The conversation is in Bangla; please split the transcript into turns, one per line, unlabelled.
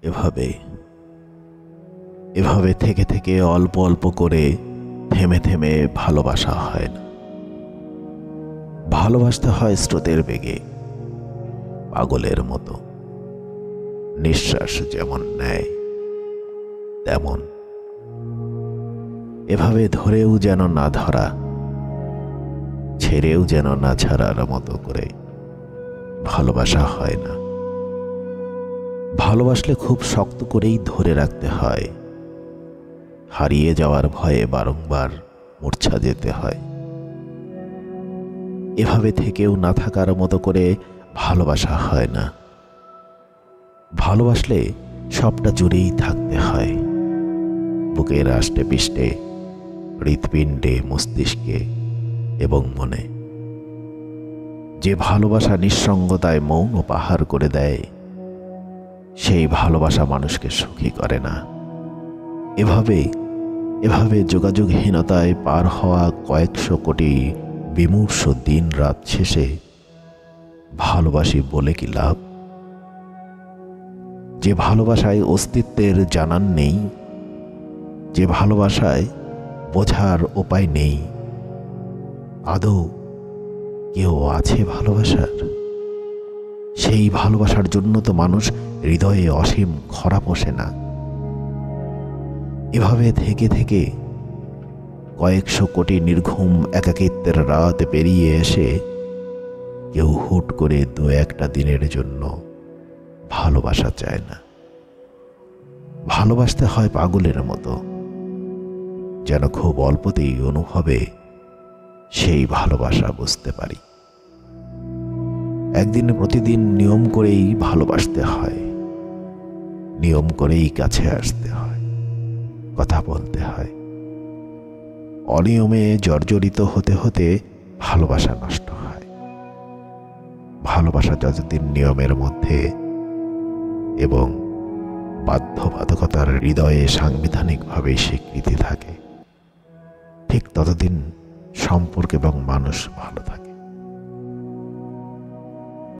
এভাবে এভাবে থেকে থেকে অল্প অল্প করে থেমে থেমে ভালোবাসা হয় না। ভালোবাসতে হয় স্রোতের বেগে, পাগলের মতো। নিঃশ্বাস যেমন নেয় তেমন। এভাবে ধরেও যেন না ধরা, ছেড়েও যেন না ছাড়ার মতো করে ভালোবাসা হয় না। ভালোবাসলে খুব শক্ত করেই ধরে রাখতে হয়। হারিয়ে যাওয়ার ভয়ে বারংবার মূর্ছা যেতে হয়। এভাবে থেকেও না থাকার মতো করে ভালোবাসা হয় না। ভালোবাসলে সবটা জুড়েই থাকতে হয়, বুকের আষ্টে পিষ্টে, হৃৎপিণ্ডে, মস্তিষ্কে এবং মনে। যে ভালোবাসা নিঃসঙ্গতায় মৌন পাহাড় করে দেয়, সেই ভালোবাসা মানুষকে সুখী করে না। এভাবে যোগাযোগহীনতায় পার হওয়া কয়েকশো কোটি বিমূর্ষ দিন রাত শেষে ভালোবাসি বলে কি লাভ? যে ভালোবাসায় অস্তিত্বের জানান নেই, যে ভালোবাসায় বোঝার উপায় নেই, আদৌ কেউ আছে ভালোবাসার? সেই ভালোবাসার জন্য তো মানুষ হৃদয়ে অসীম খরা পোষে না। এভাবে থেকে থেকে কয়েকশো কোটি নির্ঘুম একাকিত্বের রাত পেরিয়ে এসে কেউ হুট করে দু একটা দিনের জন্য ভালোবাসা চায় না। ভালোবাসতে হয় পাগলের মতো, যেন খুব অল্পতেই অনুভবে সেই ভালোবাসা বুঝতে পারি। একদিন প্রতিদিন নিয়ম করেই ভালোবাসতে হয়, নিয়ম করেই কাছে আসতে হয়, কথা বলতে হয়। অনিয়মে জর্জরিত হতে হতে ভালোবাসা নষ্ট হয়। ভালোবাসা যতদিন নিয়মের মধ্যে এবং বাধ্যবাধকতার হৃদয়ে সাংবিধানিকভাবে স্বীকৃতি থাকে, ঠিক ততদিন সম্পর্ক এবং মানুষ ভালো থাকে।